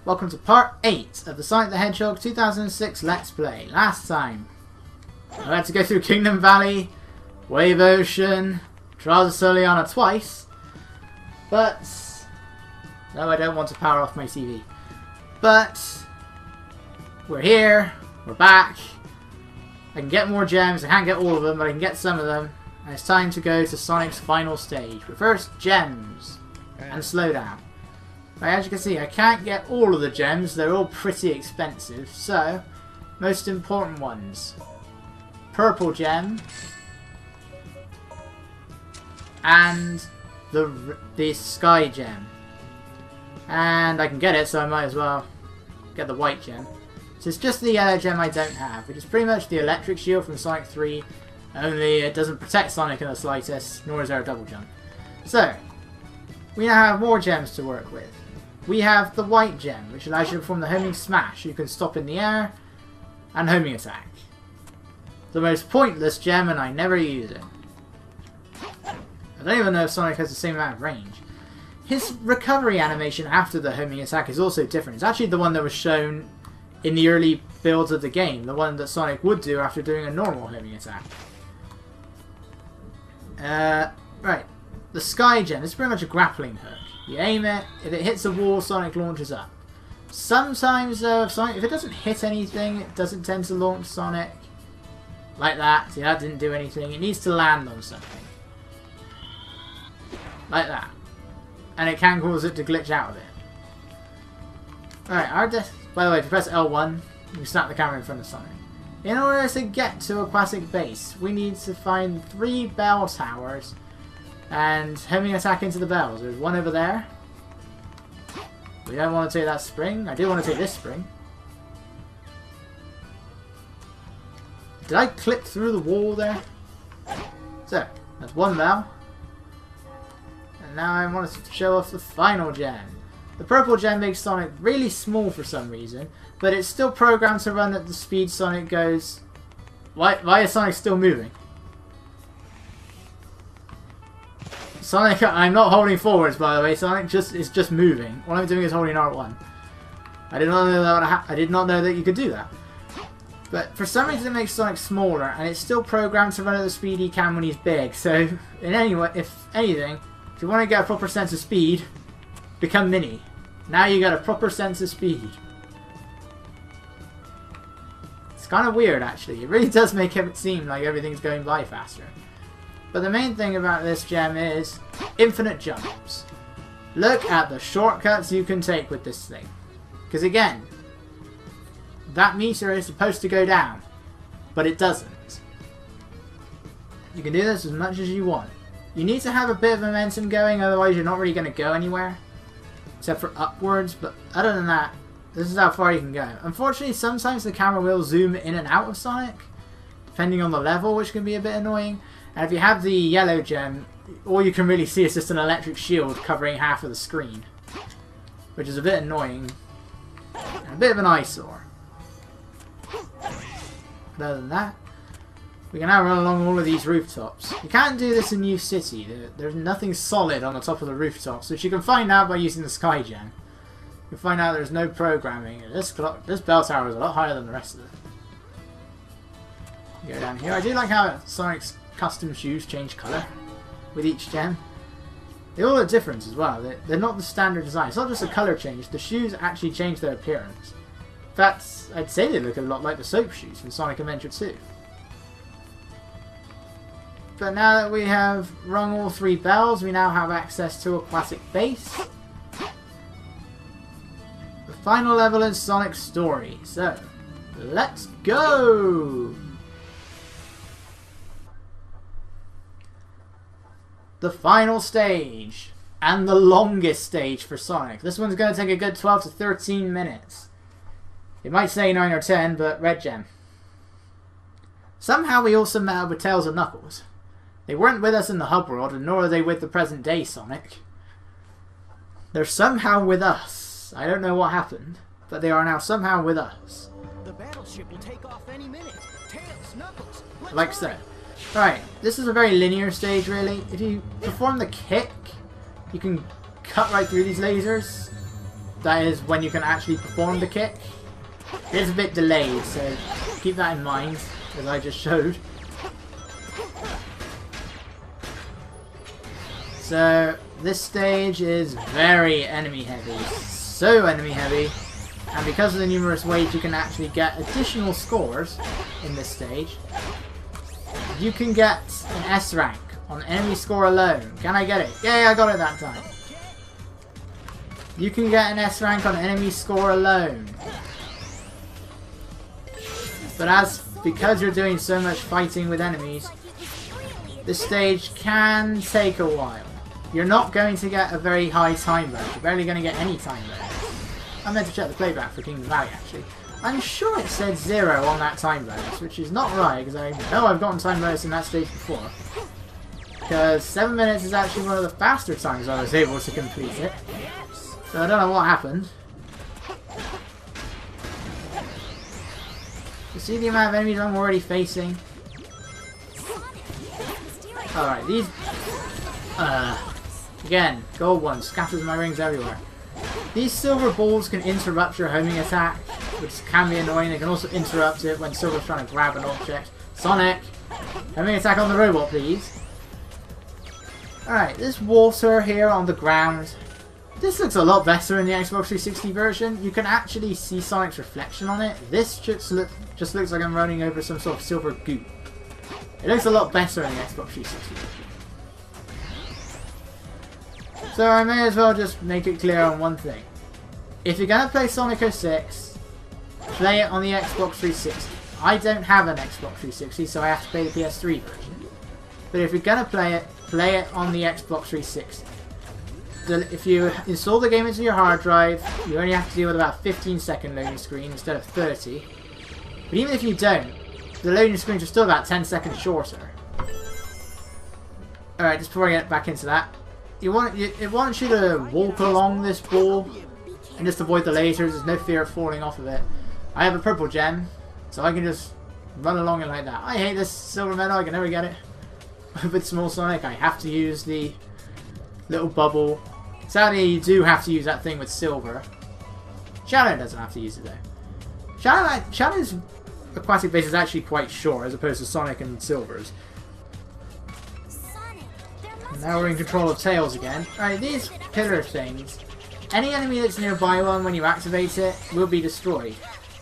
welcome to part 8 of the Sonic the Hedgehog 2006 Let's Play. Last time, I had to go through Kingdom Valley, Wave Ocean, Trials of Soliana twice, but no, I don't want to power off my TV. But we're here, we're back, I can get more gems, I can't get all of them, but I can get some of them, and it's time to go to Sonic's final stage. But first, gems, and slow down. Right, as you can see, I can't get all of the gems, they're all pretty expensive, so, most important ones. Purple gem, and the sky gem. And I can get it, so I might as well get the white gem. So it's just the yellow gem I don't have, which is pretty much the electric shield from Sonic 3, only it doesn't protect Sonic in the slightest, nor is there a double jump. So, we now have more gems to work with. We have the white gem, which allows you to perform the homing smash. You can stop in the air and homing attack. The most pointless gem, and I never use it. I don't even know if Sonic has the same amount of range. His recovery animation after the homing attack is also different. It's actually the one that was shown in the early builds of the game. The one that Sonic would do after doing a normal homing attack. Right. The sky gem is pretty much a grappling hook. You aim it, if it hits a wall, Sonic launches up. Sometimes though, if it doesn't hit anything, it doesn't tend to launch Sonic. Like that. See, that didn't do anything. It needs to land on something. Like that. And it can cause it to glitch out of it. Alright, by the way, if you press L1, you snap the camera in front of Sonic. In order to get to Aquatic Base, we need to find 3 bell towers and homing attack into the bells. There's one over there. We don't want to take that spring. I do want to take this spring. Did I clip through the wall there? So, that's one bell. And now I want to show off the final gem. The purple gem makes Sonic really small for some reason, but it's still programmed to run at the speed Sonic goes. Why is Sonic still moving? Sonic, I'm not holding forwards, by the way. Sonic is just moving. All I'm doing is holding R1. I did not know that. I did not know that you could do that. But for some reason, it makes Sonic smaller, and it's still programmed to run at the speed he can when he's big. So, if anything, if you want to get a proper sense of speed, become Mini. Now you got a proper sense of speed. It's kind of weird, actually. It really does make it seem like everything's going by faster. But the main thing about this gem is infinite jumps. Look at the shortcuts you can take with this thing. Because again, that meter is supposed to go down, but it doesn't. You can do this as much as you want. You need to have a bit of momentum going, otherwise you're not really going to go anywhere. Except for upwards, but other than that, this is how far you can go. Unfortunately, sometimes the camera will zoom in and out of Sonic, depending on the level, which can be a bit annoying. And if you have the yellow gem, all you can really see is just an electric shield covering half of the screen. Which is a bit annoying. And a bit of an eyesore. But other than that, we can now run along all of these rooftops. You can't do this in New City. There's nothing solid on the top of the rooftops, which you can find out by using the sky gem. You'll find out there's no programming. This bell tower is a lot higher than the rest of it. Go down here. I do like how Sonic's custom shoes change colour with each gem. They all look different as well. They're not the standard design. It's not just a colour change. The shoes actually change their appearance. In fact, I'd say they look a lot like the soap shoes from Sonic Adventure 2. But now that we have rung all 3 bells, we now have access to Aquatic Base. The final level in Sonic's story. So, let's go! The final stage. And the longest stage for Sonic. This one's going to take a good 12 to 13 minutes. It might say 9 or 10, but red gem. Somehow we also met up with Tails and Knuckles. They weren't with us in the hub world, and nor are they with the present day Sonic. They're somehow with us. I don't know what happened, but they are now somehow with us. The battleship will take off any minute. Tails, Knuckles, like so. Right, this is a very linear stage really. If you perform the kick, you can cut right through these lasers. that is when you can actually perform the kick. It is a bit delayed, so keep that in mind, as I just showed. So this stage is very enemy heavy, so enemy heavy, and because of the numerous ways you can actually get additional scores in this stage, you can get an S rank on enemy score alone. Can I get it? Yay, I got it that time. You can get an S rank on enemy score alone. But because you're doing so much fighting with enemies, this stage can take a while. You're not going to get a very high time bonus. You're barely going to get any time bonus. I meant to check the playback for Kingdom Valley actually. I'm sure it said 0 on that time bonus, which is not right because I know I've gotten time bonus in that stage before. Because 7 minutes is actually one of the faster times I was able to complete it. So I don't know what happened. You see the amount of enemies I'm already facing? Alright, these... again, gold ones, scatters my rings everywhere. These silver balls can interrupt your homing attack, which can be annoying. They can also interrupt it when Silver's trying to grab an object. Sonic! Homing attack on the robot, please. Alright, this water here on the ground. This looks a lot better in the Xbox 360 version. You can actually see Sonic's reflection on it. This just looks like I'm running over some sort of silver goop. It looks a lot better in the Xbox 360 version. So I may as well just make it clear on one thing. If you're going to play Sonic 06, play it on the Xbox 360. I don't have an Xbox 360, so I have to play the PS3 version. But if you're going to play it on the Xbox 360. If you install the game into your hard drive, you only have to deal with about 15-second loading screen instead of 30. But even if you don't, the loading screens are still about 10 seconds shorter. Alright, just before I get back into that, it wants you to walk along this ball and just avoid the lasers. There's no fear of falling off of it. I have a purple gem, so I can just run along it like that. I hate this silver medal, I can never get it. With Small Sonic, I have to use the little bubble. Sadly, you do have to use that thing with silver. Shadow doesn't have to use it though. Shadow's Aquatic Base is actually quite short as opposed to Sonic and Silver's. Now we're in control of Tails again. Alright, these pillar things, any enemy that's nearby one when you activate it will be destroyed.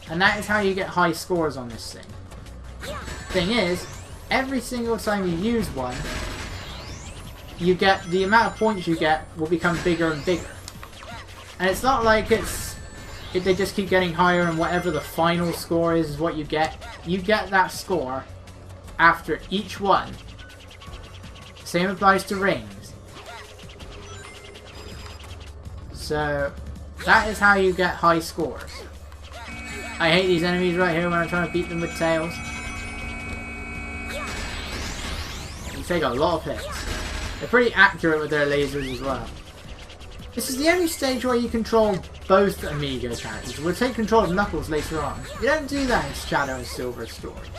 And that is how you get high scores on this thing. Thing is, every single time you use one, you get, the amount of points you get will become bigger and bigger. And it's not like they just keep getting higher and whatever the final score is what you get. You get that score after each one. Same applies to rings. So, that is how you get high scores. I hate these enemies right here when I'm trying to beat them with Tails. You take a lot of hits. They're pretty accurate with their lasers as well. This is the only stage where you control both Amigo characters. We'll take control of Knuckles later on. You don't do that in Shadow and Silver stories.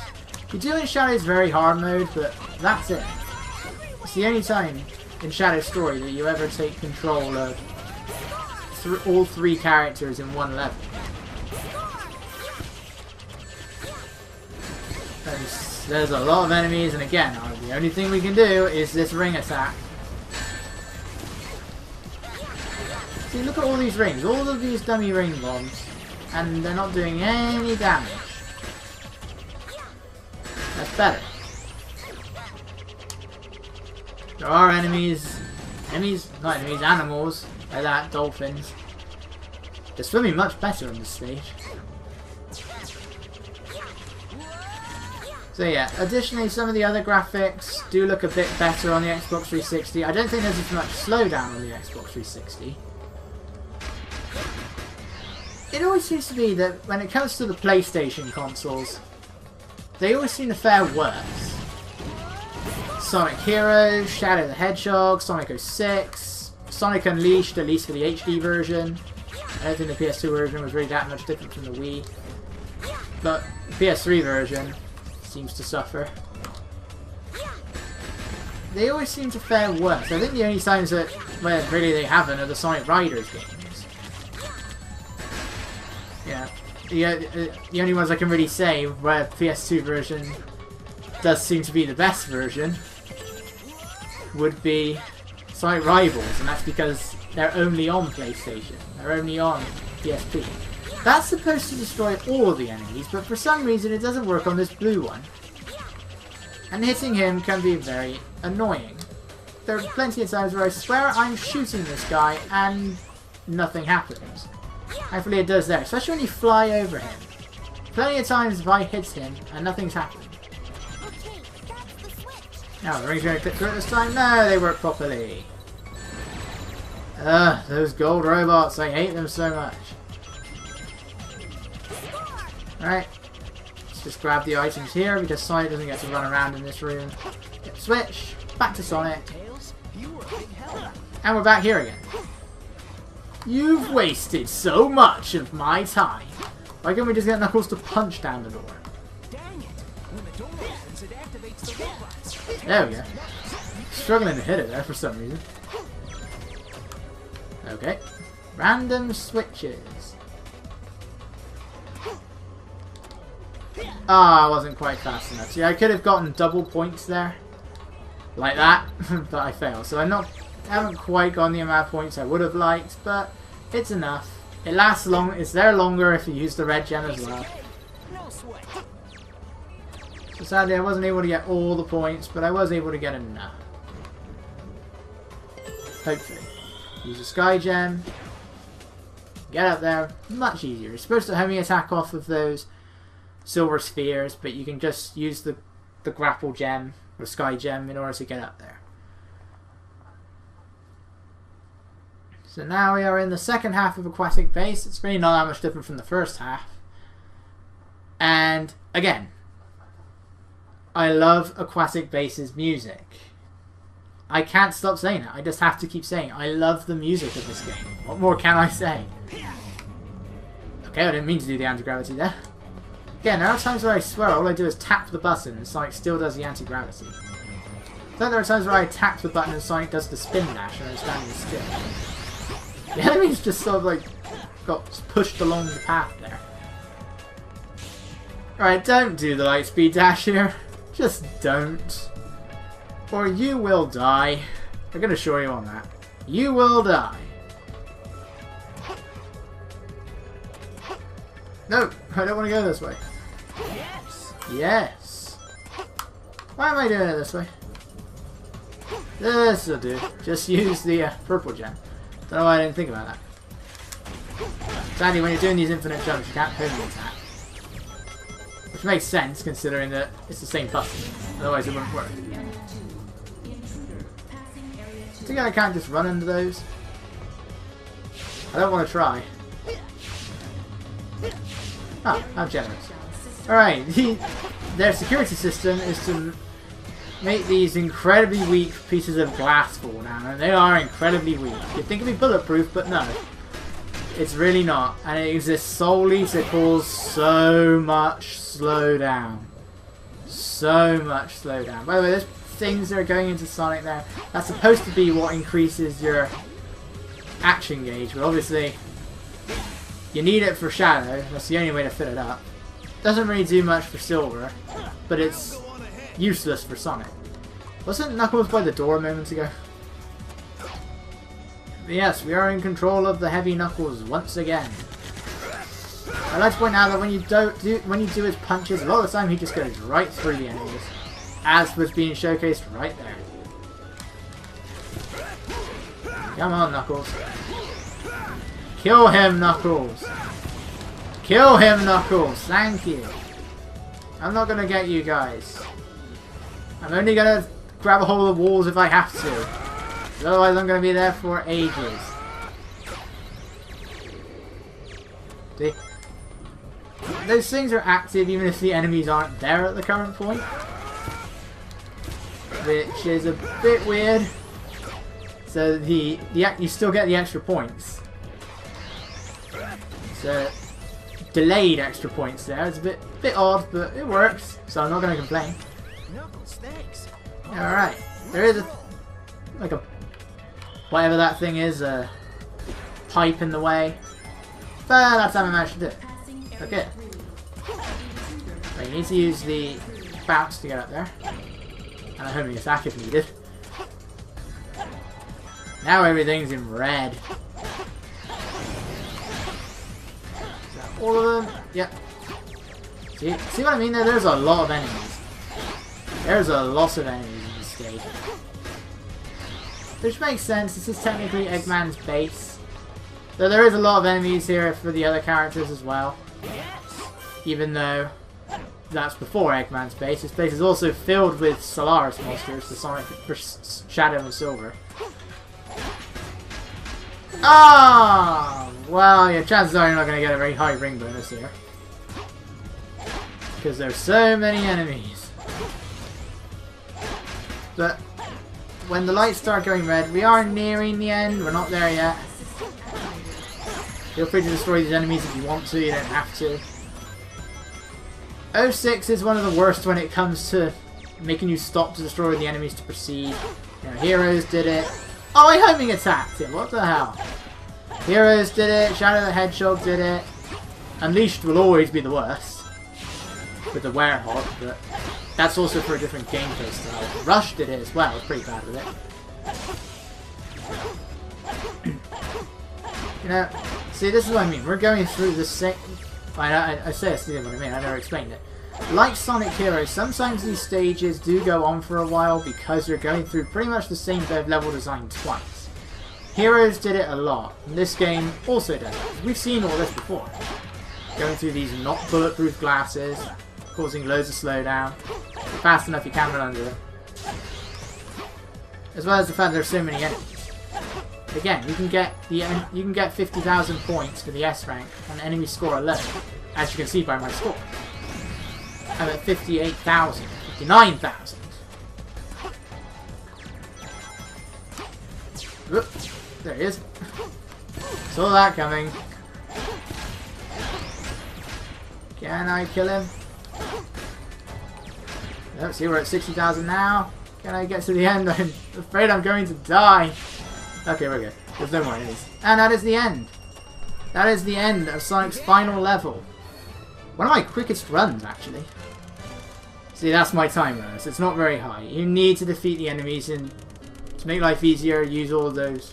You do in Shadow's very hard mode, but that's it. It's the only time in Shadow's story that you ever take control of all three characters in one level. There's a lot of enemies, and again, the only thing we can do is this ring attack. See, look at all these rings, all of these dummy ring bombs, and they're not doing any damage. That's better. There are animals, like that, dolphins. They're swimming much better on this stage. So yeah, additionally some of the other graphics do look a bit better on the Xbox 360. I don't think there's as much slowdown on the Xbox 360. It always seems to be that when it comes to the PlayStation consoles, they always seem to fare worse. Sonic Heroes, Shadow the Hedgehog, Sonic 06, Sonic Unleashed, at least for the HD version. I don't think the PS2 version was really that much different from the Wii. But the PS3 version seems to suffer. They always seem to fare worse. I think the only times that where really they haven't are the Sonic Riders games. Yeah. The only ones I can really say where PS2 version does seem to be the best version would be Sonic Rivals, and that's because they're only on PlayStation. They're only on PSP. That's supposed to destroy all the enemies, but for some reason it doesn't work on this blue one. And hitting him can be very annoying. There are plenty of times where I swear I'm shooting this guy and nothing happens. Thankfully it does there, especially when you fly over him. Plenty of times if I hit him and nothing's happened. Now, the rings are going to click through it this time? No, they work properly. Ugh, those gold robots, I hate them so much. Right, let's just grab the items here because Sonic doesn't get to run around in this room. Get the switch, back to Sonic. And we're back here again. You've wasted so much of my time. Why can't we just get Knuckles to punch down the door? There we go. Struggling to hit it there for some reason. Okay. Random switches. Ah, I wasn't quite fast enough. See, I could have gotten double points there. Like that. But I failed. So I haven't quite gotten the amount of points I would have liked, but it's enough. It lasts long. It's there longer if you use the red gem as well. So sadly I wasn't able to get all the points, but I was able to get enough. Hopefully. Use a sky gem. Get up there. Much easier. You're supposed to homing attack off of those silver spheres, but you can just use the grapple gem or sky gem in order to get up there. So now we are in the second half of Aquatic Base. It's really not that much different from the first half. And again, I love Aquatic Base's music. I can't stop saying it. I just have to keep saying it. I love the music of this game. What more can I say? Okay, I didn't mean to do the anti-gravity there. Again, there are times where I swear all I do is tap the button and Sonic still does the anti-gravity. Then there are times where I tap the button and Sonic does the spin dash and I'm standing still. The enemies just sort of like got pushed along the path there. Alright, don't do the light speed dash here. Just don't. Or you will die. I'm going to show you on that. You will die. No, I don't want to go this way. Yes. Yes. Why am I doing it this way? This will do. Just use the purple gem. Don't know why I didn't think about that. Sadly, when you're doing these infinite jumps, you can't home the attack. Which makes sense, considering that it's the same button. Otherwise it wouldn't work. I think I can't just run into those. I don't want to try. Ah, how generous. Alright, their security system is to make these incredibly weak pieces of glass fall down, and they are incredibly weak. You'd think it'd be bulletproof, but no. It's really not, and it exists solely to cause so much slowdown. So much slowdown. By the way, there's things that are going into Sonic there. That's supposed to be what increases your action gauge, but obviously you need it for Shadow. That's the only way to fit it up. Doesn't really do much for Silver, but it's useless for Sonic. Wasn't Knuckles by the door a moment ago? But yes, we are in control of the heavy Knuckles once again. I'd like to point out that when you do his punches, a lot of the time he just goes right through the enemies, as was being showcased right there. Come on, Knuckles. Kill him, Knuckles. Kill him, Knuckles. Thank you. I'm not gonna get you guys. I'm only gonna grab a hold of the walls if I have to. Otherwise I'm gonna be there for ages. See? Those things are active even if the enemies aren't there at the current point. Which is a bit weird. So you still get the extra points. So delayed extra points there. It's a bit odd, but it works. So I'm not going to complain. All right, there is like a whatever that thing is, a pipe in the way. But that's how I managed to do it. Okay. Right, you need to use the bounce to get up there. And a homing attack if needed. Now everything's in red. Is that all of them? Yep. See what I mean there? There's a lot of enemies. There's a lot of enemies in this stage. Which makes sense. This is technically Eggman's base. Though there is a lot of enemies here for the other characters as well. Even though that's before Eggman's base. His base is also filled with Solaris monsters, the Sonic, Shadow and Silver. Ah! Well, yeah, chances are you're not going to get a very high ring bonus here. Because there's so many enemies. But when the lights start going red, we are nearing the end. We're not there yet. Feel free to destroy these enemies if you want to, you don't have to. 06 is one of the worst when it comes to making you stop to destroy the enemies to proceed. You know, Heroes did it. Oh, I homing attacked him. What the hell? Heroes did it. Shadow the Hedgehog did it. Unleashed will always be the worst. With the Werehog, but that's also for a different gameplay style. Rush did it as well. I was pretty bad with it. You know, see, this is what I mean. We're going through the same... I say I see what I mean. I never explained it. Like Sonic Heroes, sometimes these stages do go on for a while because you're going through pretty much the same level design twice. Heroes did it a lot, and this game also does it. We've seen all this before. Going through these not bulletproof glasses, causing loads of slowdown. Fast enough you can run under them. As well as the fact there's so many enemies. Again, you can get 50,000 points for the S rank on enemy score alone, as you can see by my score. I'm at 58,000, 59,000. Whoop, there he is. Saw that coming. Can I kill him? Nope, see we're at 60,000 now. Can I get to the end? I'm afraid I'm going to die. Okay, we're good. There's no more enemies. And that is the end. That is the end of Sonic's final level. One of my quickest runs, actually. See, that's my time bonus. It's not very high. You need to defeat the enemies and to make life easier, use all of those,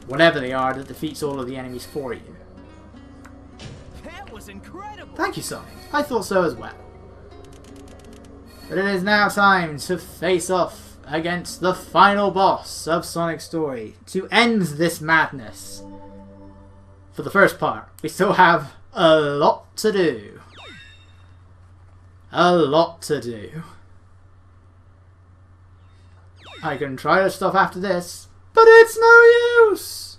whatever they are, that defeats all of the enemies for you. That was incredible. Thank you, Sonic. I thought so as well. But it is now time to face off against the final boss of Sonic's story to end this madness. For the first part, we still have a lot to do. A lot to do. I can try to stop after this, but it's no use!